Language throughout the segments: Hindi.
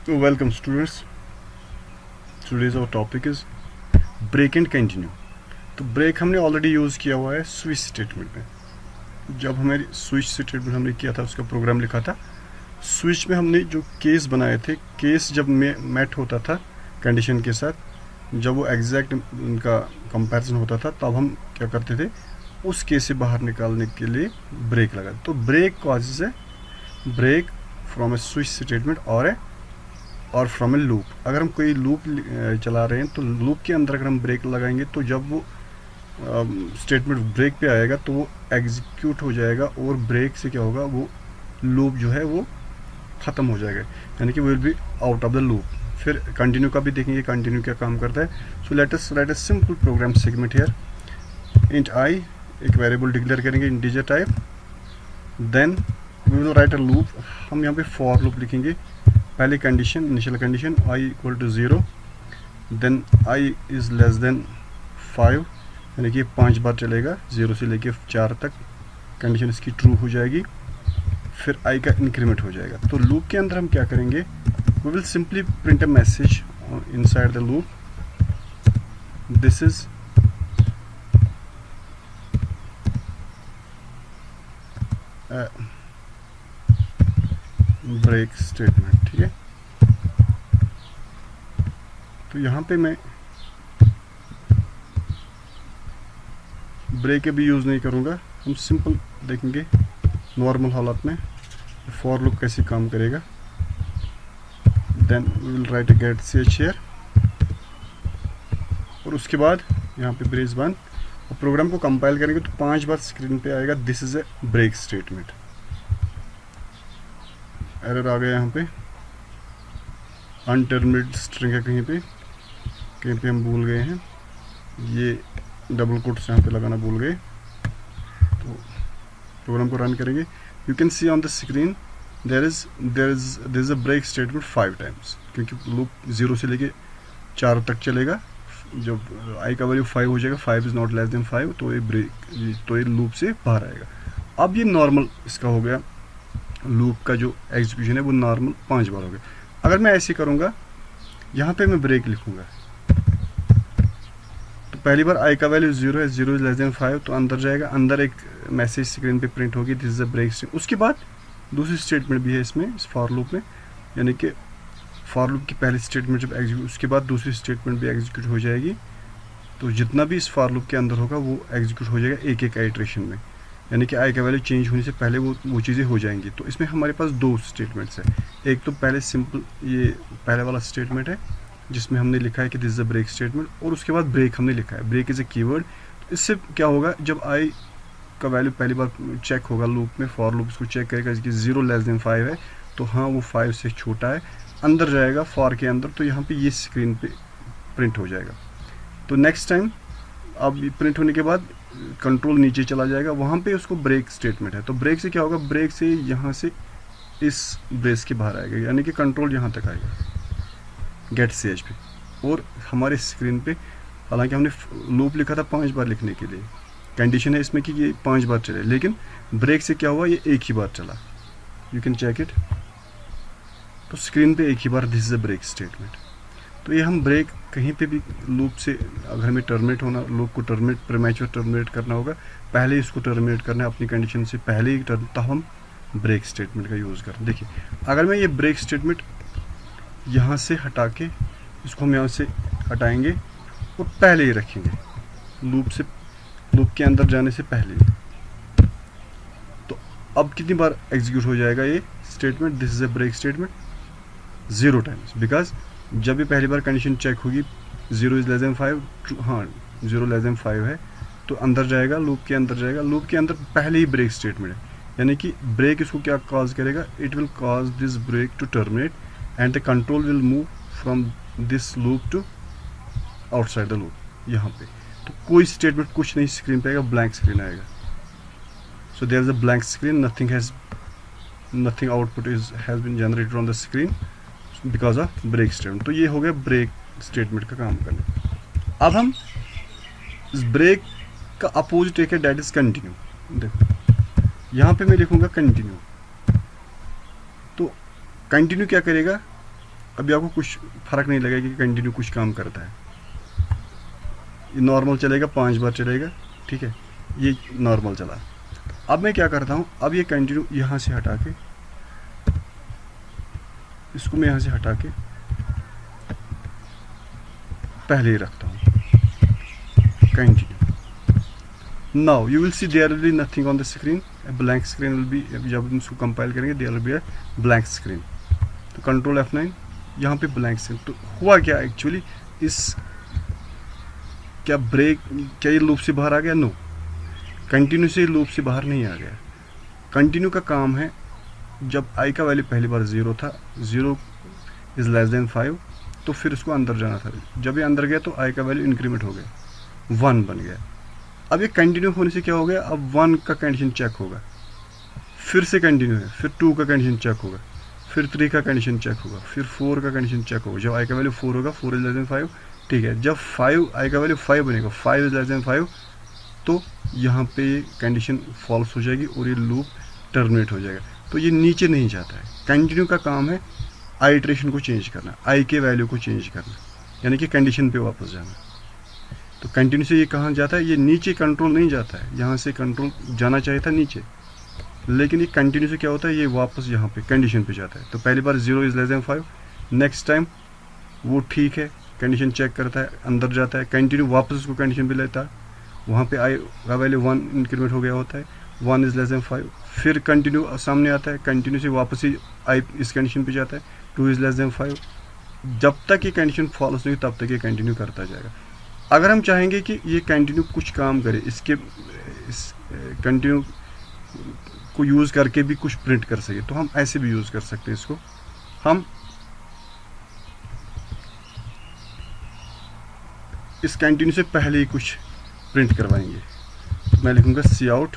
So welcome students. Today's our topic is break and continue. तो ब्रेक हमने ऑलरेडी यूज़ किया हुआ है स्विच स्टेटमेंट में। जब हमारी स्विच स्टेटमेंट हमने किया था उसका प्रोग्राम लिखा था, स्विच में हमने जो केस बनाए थे, केस जब मैट होता था कंडीशन के साथ, जब वो एग्जैक्ट उनका कंपैरिजन होता था, तब हम क्या करते थे, उस केस से बाहर निकालने के लिए ब्रेक लगा। तो ब्रेक कॉजेज है break from a switch statement और फ्रॉम ए लूप। अगर हम कोई लूप चला रहे हैं तो लूप के अंदर अगर हम ब्रेक लगाएंगे तो जब वो स्टेटमेंट ब्रेक पे आएगा तो वो एग्जीक्यूट हो जाएगा, और ब्रेक से क्या होगा, वो लूप जो है वो ख़त्म हो जाएगा, यानी कि will be out of the loop. फिर कंटिन्यू का भी देखेंगे कंटिन्यू क्या काम करता है। So let us write a simple program segment here. Int i एक वेरिएबल डिक्लेयर करेंगे integer type, then we will write a loop. हम यहाँ पे फॉर लूप लिखेंगे। पहली condition initial condition i equal to 0, then i is less than 5, यानी कि 5 बार चलेगा 0 से लेके 4 तक। कंडीशन इसकी ट्रू हो जाएगी, फिर i का इंक्रीमेंट हो जाएगा। तो लूप के अंदर हम क्या करेंगे, we will simply print a message inside the loop, this is break statement. ठीक है, तो यहाँ पे मैं ब्रेक भी यूज़ नहीं करूँगा, हम सिंपल देखेंगे नॉर्मल हालत में फॉर लूप कैसे काम करेगा। Then we will write a get ch here, और उसके बाद यहाँ पे ब्रेस बंद, और प्रोग्राम को कंपाइल करेंगे तो 5 बार स्क्रीन पे आएगा this is a break statement. Error आ गया यहाँ पे, अनटर्मिनेटेड स्ट्रिंग है, कहीं पे हम भूल गए हैं, ये डबल कोट्स यहाँ पे लगाना भूल गए। तो प्रोग्राम को रन करेंगे, you can see on the screen there is a break statement 5 times, क्योंकि लूप 0 से लेके 4 तक चलेगा। जब आई का वैल्यू 5 हो जाएगा, 5 इज़ नॉट लेस देन 5, तो ये लूप से बाहर आएगा। अब ये नॉर्मल इसका हो गया, लूप का जो एग्जीक्यूशन है वो नॉर्मल 5 बार हो गया। अगर मैं ऐसे करूँगा, यहाँ पे मैं ब्रेक लिखूँगा, तो पहली बार आई का वैल्यू 0 है, 0 इज लेस देन 5, तो अंदर जाएगा, अंदर एक मैसेज स्क्रीन पे प्रिंट होगी this is a break statement. उसके बाद दूसरी स्टेटमेंट भी है इसमें, इस फॉर लूप में, यानी कि फॉर लूप की पहली स्टेटमेंट जब एग्जीक्यूट, उसके बाद दूसरी स्टेटमेंट भी एग्जीक्यूट हो जाएगी। तो जितना भी इस फॉर लूप के अंदर होगा वो एग्जीक्यूट हो जाएगा एक एक आइट्रेशन में, यानी कि आई का वैल्यू चेंज होने से पहले वो चीज़ें हो जाएंगी। तो इसमें हमारे पास 2 स्टेटमेंट्स हैं। एक तो पहले सिंपल ये पहले वाला स्टेटमेंट है जिसमें हमने लिखा है कि this is a break statement, और उसके बाद ब्रेक हमने लिखा है, ब्रेक इज़ अ कीवर्ड। तो इससे क्या होगा, जब आई का वैल्यू पहली बार चेक होगा लूप में, फॉर लूप उसको चेक करेगा कि 0 लेस देन 5 है, तो हाँ वो 5 से छोटा है, अंदर जाएगा फॉर के अंदर, तो यहाँ पे ये स्क्रीन पे प्रिंट हो जाएगा। तो नेक्स्ट टाइम अब प्रिंट होने के बाद कंट्रोल नीचे चला जाएगा, वहाँ पे उसको ब्रेक स्टेटमेंट है। तो ब्रेक से क्या होगा, ब्रेक से यहाँ से इस ब्रेस के बाहर आएगा, यानी कि कंट्रोल यहाँ तक आएगा गेट ch पे, और हमारे स्क्रीन पे, हालांकि हमने लूप लिखा था 5 बार लिखने के लिए, कंडीशन है इसमें कि ये 5 बार चले, लेकिन ब्रेक से क्या हुआ, ये एक ही बार चला, यू कैन चेक इट। तो स्क्रीन पे एक ही बार this is a break statement. तो ये हम ब्रेक कहीं पे भी लूप से, अगर हमें टर्मिनेट होना, लूप को प्रीमैच्योर टर्मिनेट करना होगा, पहले इसको टर्मिनेट करना है अपनी कंडीशन से पहले ही, तब हम ब्रेक स्टेटमेंट का यूज़ करें। देखिए, अगर मैं ये ब्रेक स्टेटमेंट यहाँ से हटा के, इसको हम यहाँ से हटाएंगे और पहले ही रखेंगे, लूप के अंदर जाने से पहले ही, तो अब कितनी बार एग्जीक्यूट हो जाएगा ये statement, this is a break statement 0 times, because जब भी पहली बार कंडीशन चेक होगी 0 इज लेस देन 5, हाँ 0 लेस देन 5 है, तो अंदर जाएगा, लूप के अंदर जाएगा, लूप के अंदर पहले ही ब्रेक स्टेटमेंट है, यानी कि ब्रेक इसको क्या कॉज करेगा, it will cause this break to terminate and the control will move from this loop to outside the loop. यहाँ पे तो कोई स्टेटमेंट कुछ नहीं स्क्रीन पे आएगा, ब्लैंक स्क्रीन आएगा। So there is a blank screen, nothing output has been generated on the screen because of break statement. तो ये हो गया ब्रेक स्टेटमेंट का काम करना। अब हम इस ब्रेक का अपोजिट एक है, डेट इज कंटिन्यू। देखो यहाँ पे मैं लिखूंगा कंटिन्यू, तो कंटिन्यू क्या करेगा, अभी आपको कुछ फ़र्क नहीं लगेगा कि कंटिन्यू कुछ काम करता है। ये नॉर्मल चलेगा, 5 बार चलेगा, ठीक है, ये नॉर्मल चला। अब मैं क्या करता हूँ, अब ये कंटिन्यू यहाँ से हटा के, इसको मैं यहाँ से हटा के पहले ही रखता हूँ, continue. Now you will see there will be nothing on the screen, blank screen will be, जब हम इसको कंपाइल करेंगे there will be a blank screen. तो कंट्रोल F9, यहाँ पे ब्लैंक स्क्रीन। तो हुआ क्या एक्चुअली, इस क्या ब्रेक, क्या ये लूप से बाहर आ गया? नो, कंटिन्यू से लूप से बाहर नहीं आ गया। कंटिन्यू का काम है, जब आई का वैल्यू पहली बार 0 था, 0 इज़ लेस देन 5, तो फिर उसको अंदर जाना था। जब ये अंदर गया तो आई का वैल्यू इंक्रीमेंट हो गया, 1 बन गया। अब ये कंटिन्यू होने से क्या हो गया, अब 1 का कंडीशन चेक होगा, फिर से कंटिन्यू है, फिर 2 का कंडीशन चेक होगा, फिर 3 का कंडीशन चेक होगा, फिर 4 का कंडीशन चेक होगा। जब आई का वैल्यू 4 होगा, 4 इज लेस देन 5, ठीक है। जब 5 आई का वैल्यू 5 बनेगा, 5 इज लेस देन 5, तो यहाँ पे ये कंडीशन फॉल्स हो जाएगी और ये लूप टर्मिनेट हो जाएगा। तो ये नीचे नहीं जाता है। कंटिन्यू का काम है आइट्रेशन को चेंज करना, आई के वैल्यू को चेंज करना, यानी कि कंडीशन पे वापस जाना। तो कंटिन्यू से ये कहाँ जाता है, ये नीचे कंट्रोल नहीं जाता है। यहाँ से कंट्रोल जाना चाहिए था नीचे, लेकिन ये कंटिन्यू से क्या होता है, ये वापस यहाँ पे कंडीशन पे जाता है। तो पहली बार 0 is less than 5, next time वो ठीक है, कंडीशन चेक करता है, अंदर जाता है, कंटिन्यू वापस उसको कंडीशन पे लेता है, वहाँ पे आई का वैल्यू 1 इंक्रीमेंट हो गया होता है, 1 इज़ लेस देन 5, फिर कंटिन्यू सामने आता है, कंटिन्यू से वापस ही आई इस कंडीशन पे जाता है, 2 इज़ लेस देन 5। जब तक ये कंडीशन फॉल्स नहीं तब तक ये कंटिन्यू करता जाएगा। अगर हम चाहेंगे कि ये कंटिन्यू कुछ काम करे, इसके इस कंटिन्यू को यूज़ करके भी कुछ प्रिंट कर सके, तो हम ऐसे भी यूज़ कर सकते हैं इसको। हम इस कंटिन्यू से पहले ही कुछ प्रिंट करवाएंगे। मैं लिखूंगा सी आउट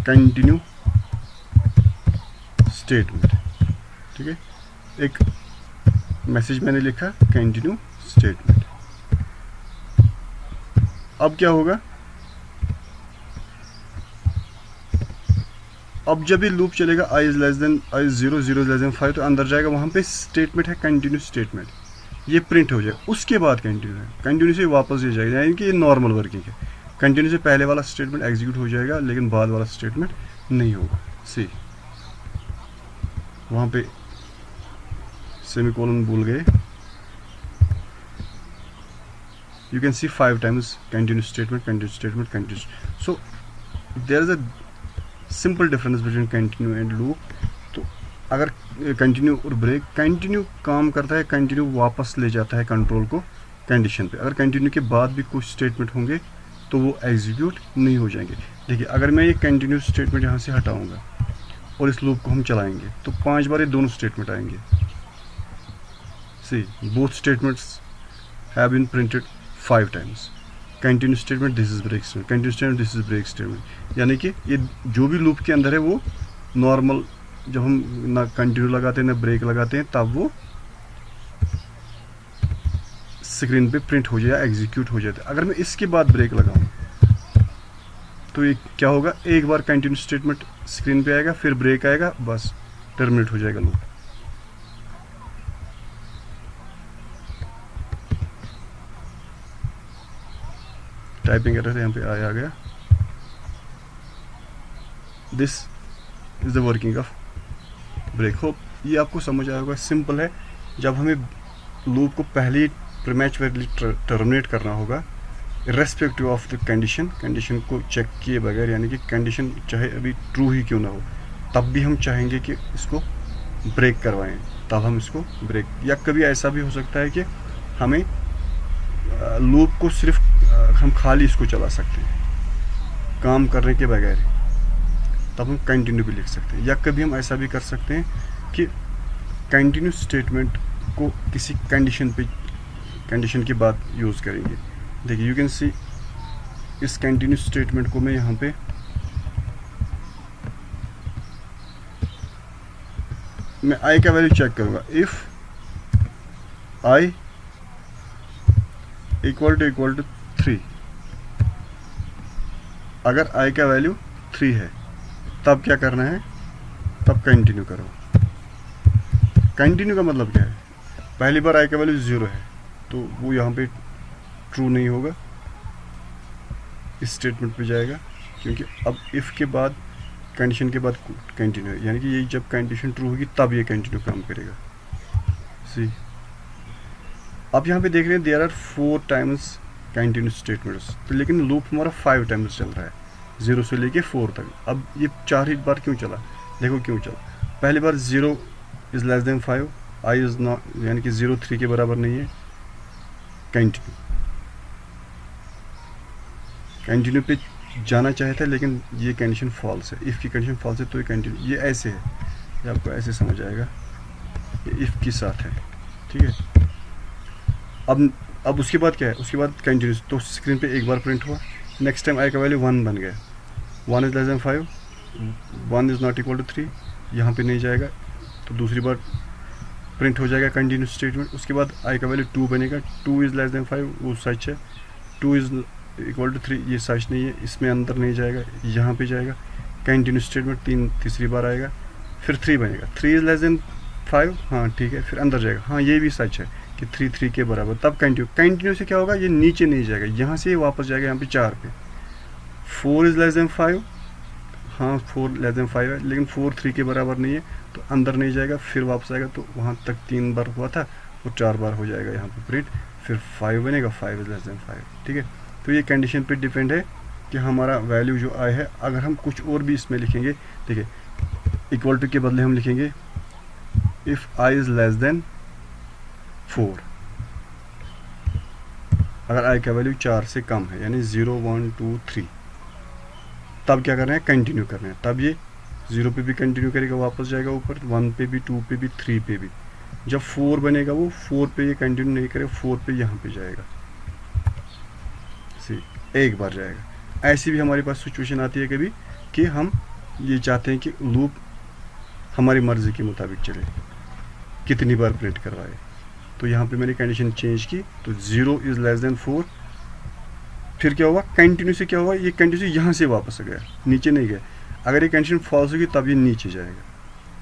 कंटिन्यू स्टेटमेंट, ठीक है। एक मैसेज मैंने लिखा कंटिन्यू स्टेटमेंट। अब क्या होगा, अब जब ये लूप चलेगा i is less than i 0 0 is less than 5, तो अंदर जाएगा, वहां पे स्टेटमेंट है कंटिन्यू स्टेटमेंट, ये प्रिंट हो जाएगा। उसके बाद कंटिन्यू है, कंटिन्यू से वापस ये जाएगा, यानी कि ये नॉर्मल वर्किंग है। कंटिन्यू से पहले वाला स्टेटमेंट एग्जीक्यूट हो जाएगा, लेकिन बाद वाला स्टेटमेंट नहीं होगा। सी वहाँ पे सेमीकोलन भूल गए। You can see 5 times continuous statement, continuous statement, continuous. So there is a simple difference between continue and loop. तो अगर कंटिन्यू और ब्रेक, कंटिन्यू काम करता है, कंटिन्यू वापस ले जाता है कंट्रोल को कंडीशन पे। अगर कंटिन्यू के बाद भी कुछ स्टेटमेंट होंगे तो वो एग्जीक्यूट नहीं हो जाएंगे। देखिए, अगर मैं ये कंटिन्यू स्टेटमेंट यहाँ से हटाऊंगा और इस लूप को हम चलाएंगे तो 5 बार ये दोनों स्टेटमेंट आएंगे। See both statements have been printed 5 times. Continue statement this is break statement, continue statement this is break statement. यानी कि ये जो भी लूप के अंदर है वो नॉर्मल, जब हम ना कंटिन्यू लगाते हैं ना ब्रेक लगाते हैं, तब वो स्क्रीन पे प्रिंट हो जाए, एग्जीक्यूट हो जाता है। अगर मैं इसके बाद ब्रेक लगाऊं तो ये क्या होगा, एक बार कंटिन्यू स्टेटमेंट स्क्रीन पे आएगा, फिर ब्रेक आएगा, बस टर्मिनेट हो जाएगा लूप। टाइपिंग एरर यहाँ पे आ गया। This is the working of break. Hope ये आपको समझ आया होगा। सिंपल है, जब हमें लूप को पहले ही प्रीमैचुरली टर्मिनेट करना होगा इर्रेस्पेक्टिव ऑफ द कंडीशन को चेक किए बगैर, यानी कि कंडीशन चाहे अभी ट्रू ही क्यों ना हो, तब भी हम चाहेंगे कि इसको ब्रेक करवाएं, तब हम इसको ब्रेक। या कभी ऐसा भी हो सकता है कि हमें लूप को सिर्फ हम खाली इसको चला सकते हैं काम करने के बगैर, तब हम कंटिन्यू भी लिख सकते हैं। या कभी हम ऐसा भी कर सकते हैं कि कंटिन्यू स्टेटमेंट को किसी कंडीशन के बाद यूज़ करेंगे। देखिए, यू कैन सी इस कंटिन्यू स्टेटमेंट को मैं यहाँ पे मैं आई का वैल्यू चेक करूँगा। इफ आई इक्वल टू 3, अगर आई का वैल्यू 3 है तब क्या करना है, तब कंटिन्यू करो। कंटिन्यू का मतलब क्या है, पहली बार आई का वैल्यू 0 है तो वो यहाँ पे ट्रू नहीं होगा, इस स्टेटमेंट पे जाएगा, क्योंकि अब इफ़ के बाद कंडीशन के बाद कंटिन्यू है, यानी कि ये जब कंडीशन ट्रू होगी तब ये कंटिन्यू काम करेगा। सी अब यहाँ पे देख रहे हैं there are 4 times continue statements, तो लेकिन लूप हमारा 5 टाइम्स चल रहा है, 0 से लेके 4 तक। अब ये 4 ही बार क्यों चला, देखो क्यों चला। पहली बार 0 is less than 5, I is not, यानी कि 0 3 के बराबर नहीं है, कंटिन्यू पे जाना चाहता है लेकिन ये कंडीशन फॉल्स है, इफ़ की कंडीशन फॉल्स है तो ये कंटिन्यू, ये ऐसे है, ये आपको ऐसे समझ आएगा, ये इफ़ के साथ है, ठीक है। अब उसके बाद क्या है, उसके बाद कंटिन्यूस, तो स्क्रीन पे एक बार प्रिंट हुआ, नेक्स्ट टाइम आई का वैल्यू 1 बन गया, 1 is less than 5, 1 is not equal to 3, यहाँ पे नहीं जाएगा, तो दूसरी बार प्रिंट हो जाएगा कंटिन्यूस स्टेटमेंट। उसके बाद आई का वैल्यू 2 बनेगा, 2 इज़ लेस देन 5 वो सच है, 2 इज़ इक्वल टू 3 ये सच नहीं है, इसमें अंदर नहीं जाएगा, यहाँ पे जाएगा कंटिन्यूस स्टेटमेंट, तीसरी बार आएगा, फिर 3 बनेगा, 3 इज़ लेस देन 5, हाँ ठीक है, फिर अंदर जाएगा, हाँ ये भी सच है कि 3 के बराबर, तब कंटिन्यू से क्या होगा, ये नीचे नहीं जाएगा, यहाँ से ये वापस जाएगा यहाँ पे 4 पे। 4 इज़ लेस देन 5, हाँ 4 लेस देन 5 है, लेकिन 4 3 के बराबर नहीं है तो अंदर नहीं जाएगा, फिर वापस आएगा, तो वहाँ तक 3 बार हुआ था वो 4 बार हो जाएगा यहाँ पे प्रिंट, फिर 5 बनेगा, 5 इज़ लेस देन 5, ठीक है। तो ये कंडीशन पे डिपेंड है कि हमारा वैल्यू जो आया है। अगर हम कुछ और भी इसमें लिखेंगे, देखिए इक्वल टू के बदले हम लिखेंगे if I is less then 4, अगर आई का वैल्यू 4 से कम है, यानी 0 1 2 3, तब क्या करना है, कंटिन्यू करना है, तब ये 0 पे भी कंटिन्यू करेगा, वापस जाएगा ऊपर, 1 पे भी, 2 पे भी, 3 पे भी। जब 4 बनेगा वो 4 पे ये कंटिन्यू नहीं करेगा, 4 पे यहाँ पे जाएगा, सी एक बार जाएगा। ऐसी भी हमारे पास सिचुएशन आती है कभी कि हम ये चाहते हैं कि लूप हमारी मर्ज़ी के मुताबिक चले, कितनी बार प्रिंट करवाए, तो यहाँ पे मैंने कंडीशन चेंज की, तो 0 इज़ लेस देन 4, फिर क्या हुआ, कंटिन्यू से क्या हुआ, ये कंटिन्यू यहाँ से वापस आ गया, नीचे नहीं गया। अगर ये कंडीशन फॉल्स होगी तब ये नीचे जाएगा,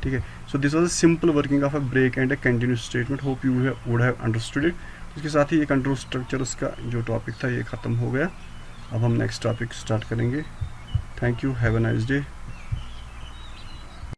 ठीक है। So this was a simple working of a break and a continuous statement, hope you would have understood it. इसके साथ ही ये कंट्रोल स्ट्रक्चर्स का जो टॉपिक था ये ख़त्म हो गया। अब हम नेक्स्ट टॉपिक स्टार्ट करेंगे। Thank you, have a nice day.